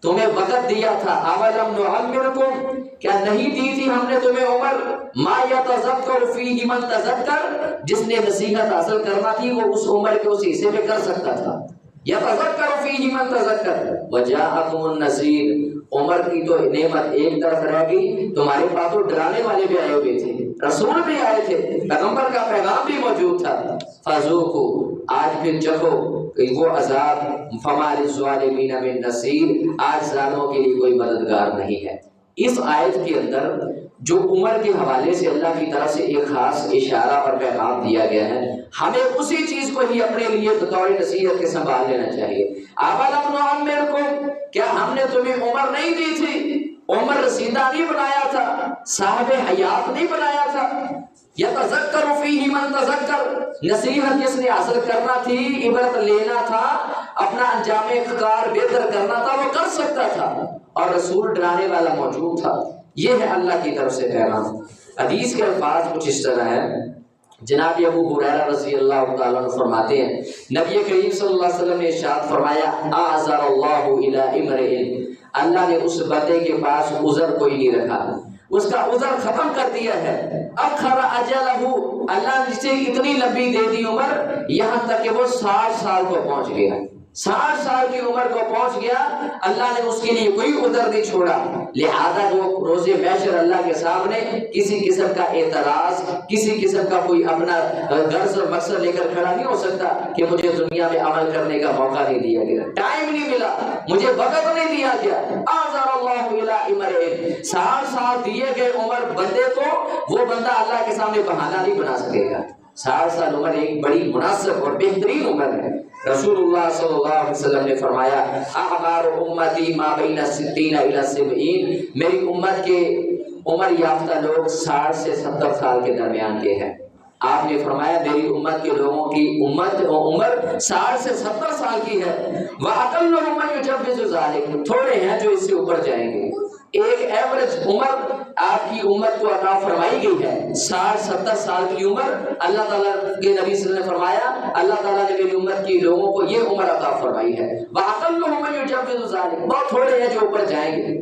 تمہیں وقت دیا تھا، اولم نعمرکم، کیا نہیں دی تھی ہم نے تمہیں عمر، ما یتذکر فیہ من تذکر، جس نے نصیحت حاصل کرنا تھی وہ اس عمر کے اس حصے میں کر سکتا تھا، یتذکر فیہ من تذکر وجاءکم النذیر، عمر کی تو نعمت ایک طرف رہ گئی، تمہارے پاس تو ڈرانے والے بھی آئے ہوئے تھے، رسول بھی آئے تھے، پیغمبر کا پیغام بھی موجود تھا، فذوقوا، آج پھر چکھو وہ عذاب، فما للظالمین من نصیر، آج ظالموں کے لیے کوئی مددگار نہیں ہے۔ اس آیت کے اندر جو عمر کے حوالے سے اللہ کی طرف سے ایک خاص اشارہ اور پیغام دیا گیا ہے، ہمیں اسی چیز کو ہی اپنے لیے بطور نصیحت کے سنبھال لینا چاہیے۔ اولم نعمرکم، کیا ہم نے تمہیں عمر نہیں دی تھی، عمر رسیدہ نہیں بنایا تھا، صاحب حیات نہیں بنایا تھا، یتذکر فیہ من تذکر، نصیحت جس نے حاصل کرنا تھی، عبرت لینا تھا، اپنا انجام کار بہتر کرنا تھا، وہ کر سکتا تھا، اور رسول ڈرانے والا موجود تھا۔ یہ ہے اللہ کی طرف سے پیغام۔ حدیث کے الفاظ کچھ اس طرح ہے، جناب ابو ہریرہ رضی اللہ تعالیٰ عنہ فرماتے ہیں، نبی کریم صلی اللہ علیہ وسلم نے ارشاد فرمایا، اعذر اللہ الی امرئ، اللہ نے اس بندے کے پاس عذر کوئی نہیں رکھا، اس کا عذر ختم کر دیا ہے، اخر اجلہ، اللہ نے اسے اتنی لمبی دے دی عمر، یہاں تک کہ وہ 60 سال کو پہنچ گیا، 60 سال کی عمر کو پہنچ گیا، اللہ نے اس کے لیے کوئی عذر نہیں چھوڑا، لہذا وہ روز محشر اللہ کے سامنے کسی قسم کا اعتراض، کسی قسم کا کوئی اپنا غرض اور مقصد لے کر کھڑا نہیں ہو سکتا کہ مجھے دنیا میں عمل کرنے کا موقع نہیں دیا گیا، ٹائم نہیں ملا، مجھے وقت نہیں دیا گیا۔ اعذر اللہ الی امرئ، 60 سال دیے گئے عمر بندے کو، وہ بندہ اللہ کے سامنے بہانہ نہیں بنا سکے گا۔ 60 سال عمر ایک بڑی مناسب اور بہترین عمر ہے۔ رسول اللہ صلی اللہ علیہ وسلم نے فرمایا، اعمار امتی ما بین 60 الی 70، میری امت کے عمر یافتہ لوگ 60 سے 70 سال کے درمیان کے ہیں۔ آپ نے فرمایا میری امت کے لوگوں کی عمر 60 سے 70 سال کی ہے، وَأَقَلُّهُم مَّن يُجَوِّزُ ذَلِكَ، تھوڑے ہیں جو اس سے اوپر جائیں گے۔ ایک ایوریج عمر آپ کی امت کو عطا فرمائی گئی ہے، 60-70 سال کی عمر اللہ تعالیٰ کے نبی صلی اللہ علیہ وسلم نے فرمایا، اللہ تعالیٰ نے میری امت کی لوگوں کو یہ عمر عطا فرمائی ہے، وَأَقَلُّهُم مَّن يُجَوِّزُ ذَلِكَ، بہت تھوڑے ہیں جو اوپر جائیں گے۔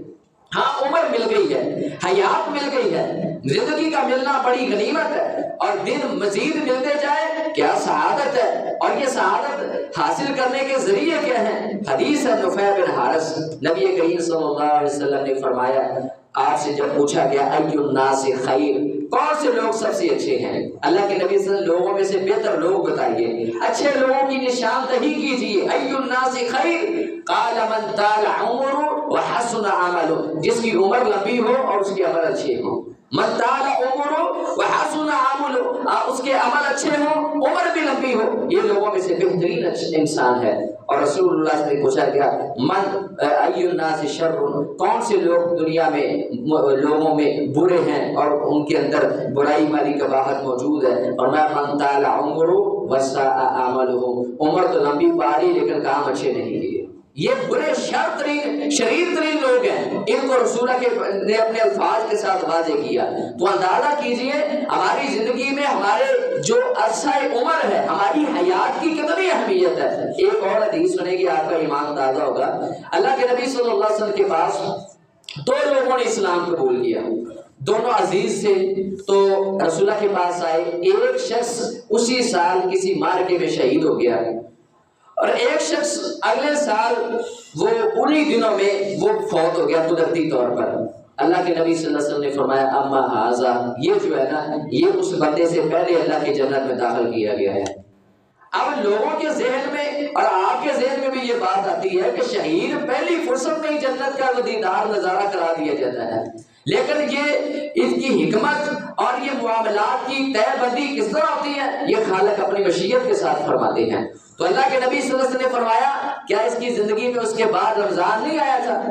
ہاں عمر مل گئی ہے، حیات مل گئی ہے، زندگی کا ملنا بڑی غنیمت ہے، اور دن مزید ملتے جائے کیا سعادت ہے، اور یہ سعادت حاصل کرنے کے ذریعے کیا ہیں؟ حدیث ہے نفیع بن حارث، نبی کریم صلی اللہ علیہ وسلم نے فرمایا، آپ سے جب پوچھا گیا ای الناس خیر، کون سے لوگ سب سے اچھے ہیں، اللہ کے نبی صلی اللہ علیہ وسلم لوگوں میں سے بہتر لوگ بتائیے، اچھے لوگوں کی نشاندہی کیجیے، ای الناس خیر، قال من طال عمره وحسن عمله، جس کی عمر لمبی ہو اور اس کے عمل اچھے ہوں، من طال عمره وحسن عمله، اس کے عمل اچھے ہوں، عمر بھی لمبی ہو، یہ لوگوں میں سے بہترین انسان ہے۔ اور رسول اللہ سے پوچھا گیا من ای الناس شر، کون سے لوگ دنیا میں لوگوں میں برے ہیں اور ان کے اندر برائی والی قباحت موجود ہے، اور میں من طال عمره وساء عمله، عمر تو لمبی پاری لیکن کام اچھے نہیں کیے، یہ برے شریر ترین لوگ ہیں، ان کو رسول نے اپنے الفاظ کے ساتھ واضح کیا۔ تو اندازہ کیجئے ہماری زندگی میں ہمارے جو عرصہ عمر ہے، ہماری حیات کی کتنی اہمیت ہے۔ ایک اور حدیث سنے گی، آپ کا ایمان تازہ ہوگا۔ اللہ کے نبی صلی اللہ علیہ وسلم کے پاس 2 لوگوں نے اسلام قبول کیا، دونوں عزیز تھے، تو رسول اللہ کے پاس آئے، ایک شخص اسی سال کسی معرکے میں شہید ہو گیا، اور ایک شخص اگلے سال وہ انہی دنوں میں وہ فوت ہو گیا قدرتی طور پر۔ اللہ کے نبی صلی اللہ علیہ وسلم نے فرمایا اما ھذا، یہ جو ہے نا یہ اس بندے سے پہلے اللہ کی جنت میں داخل کیا گیا ہے۔ اب لوگوں کے ذہن میں اور آپ کے ذہن میں بھی یہ بات آتی ہے کہ شہید پہلی فرصت میں ہی جنت کا دیدار نظارہ کرا دیا جاتا ہے، لیکن یہ اس کی حکمت اور یہ معاملات کی طے بندی کس طرح ہوتی ہے، یہ خالق اپنی مشیت کے ساتھ فرماتے ہیں۔ تو اللہ کے نبی صلی اللہ علیہ وسلم نے فرمایا کیا اس کی زندگی میں اس کے بعد رمضان نہیں آیا تھا،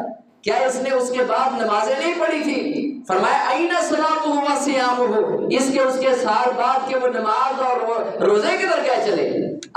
کیا اس نے اس کے بعد نمازیں نہیں پڑھی تھی؟ فرمایا این صلاتہ و صیامہ، اس کے سال بعد کے وہ نماز اور وہ روزے کدھر گئے چلے؟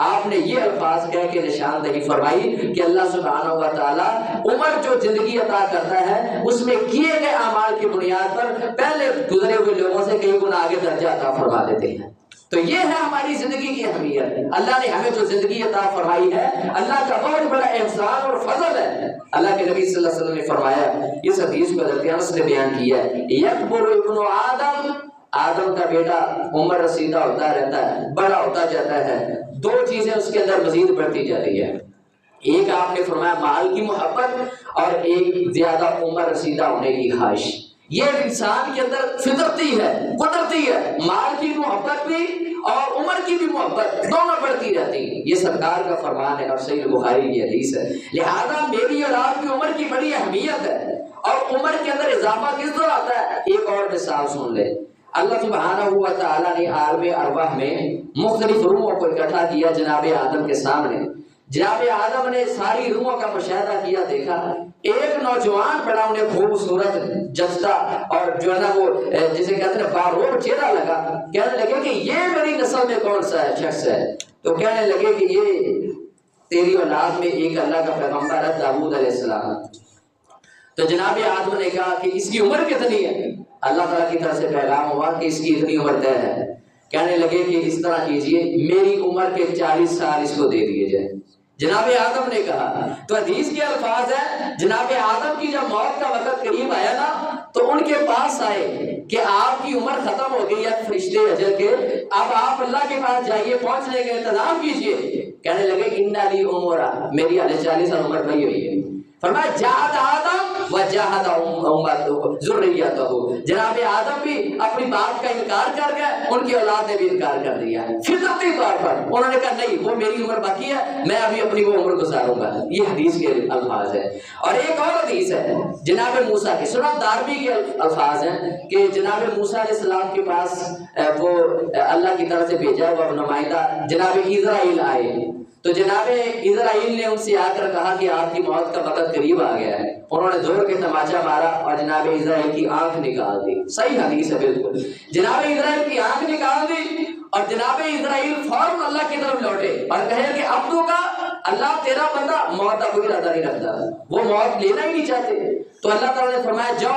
آپ نے یہ الفاظ کہہ کے نشاندہی فرمائی کہ اللہ سبحانہ و تعالیٰ عمر جو زندگی عطا کرتا ہے اس میں کیے گئے اعمال کی بنیاد پر پہلے گزرے ہوئے لوگوں سے کئی گنا آگے درجہ عطا فرما دیتے ہیں۔ تو یہ ہے ہماری زندگی کی اہمیت. اللہ نے ہمیں جو زندگی عطا فرمائی ہے اللہ کا بہت بڑا احسان اور فضل ہے. اللہ کے نبی صلی اللہ علیہ وسلم نے فرمایا, اس حدیث کو حضرت انس نے بیان کیا ہے, یکبر ابن آدم, آدم کا بیٹا عمر رسیدہ ہوتا رہتا ہے, بڑا ہوتا جاتا ہے, دو چیزیں اس کے اندر مزید بڑھتی جاتی ہے. ایک آپ نے فرمایا مال کی محبت اور ایک زیادہ عمر رسیدہ ہونے کی خواہش. یہ انسان کے اندر فطرتی ہے, قدرتی ہے. مال کی محبت بھی اور عمر کی بھی محبت دونوں بڑھتی رہتی. یہ سرکار کا فرمان ہے اور صحیح بخاری کی حدیث ہے. لہذا میری اور آپ کی عمر کی بڑی اہمیت ہے. اور عمر کے اندر اضافہ کس طرح آتا ہے؟ ایک اور مثال سن لے. اللہ سبحانہ و تعالیٰ نے عالم ارواح میں مختلف روحوں کو اکٹھا کیا جناب آدم کے سامنے. جناب آدم نے ساری روحوں کا مشاہدہ کیا, دیکھا ایک نوجوان بڑا انہیں خوبصورت جچتا اور جو ہے نا وہ جسے کہتے ہیں باروب چہرہ لگا. کہنے لگے کہ یہ میری نسل میں کون سا ہے شخص ہے؟ تو کہنے لگے کہ یہ تیری اولاد میں ایک اللہ کا پیغمبر ہے, داؤد علیہ السلام. تو جناب آدم نے کہا کہ اس کی عمر کتنی ہے؟ اللہ تعالیٰ کی طرف سے پیغام ہوا کہ اس کی اتنی عمر طے ہے. کہنے لگے کہ اس طرح کیجئے, میری عمر کے 40 سال اس کو دے دیے جائے. جناب آدم نے کہا, تو حدیث کے الفاظ ہیں جناب آدم کی جب موت کا وقت قریب آیا نا تو ان کے پاس آئے کہ آپ کی عمر ختم ہو گئی ہے فرشتے اجل کے, اب آپ اللہ کے پاس جائیے, پہنچنے کا انتظام کیجئے. کہنے لگے ان لی عمرہ, میری 40 سال عمر نہیں ہوئی ہے. فرمایا جاہد آدم و جاہد ذریتہ, جناب آدم بھی اپنی بات کا انکار کر گئے, ان کی اولاد نے بھی انکار کر دیا. فطرتی طور پر انہوں نے کہا نہیں, وہ میری عمر باقی ہے, میں ابھی اپنی وہ عمر گزاروں گا. یہ حدیث کے الفاظ ہے. اور ایک اور حدیث ہے جناب موسیٰ کی, سنن دارمی کے الفاظ ہیں کہ جناب موسیٰ علیہ السلام کے پاس وہ اللہ کی طرف سے بھیجا ہوا نمائندہ جناب اسرائیل آئے. تو جناب اسرائیل نے ان سے آ کر کہا کہ آپ کی موت کا وقت قریب آ گیا ہے. انہوں نے زور کے تماچا مارا اور جناب اسرائیل کی آنکھ نکال دی. صحیح حدیث ہے بالکل. جناب اسرائیل کی آنکھ نکال دی اور جناب اسرائیل فوراً اللہ کی طرف لوٹے اور کہے کہ اب تو کا اللہ تیرا بندہ موت کا کوئی ارادہ نہیں رکھتا, وہ موت لینا ہی نہیں چاہتے. تو اللہ تعالیٰ نے فرمایا جاؤ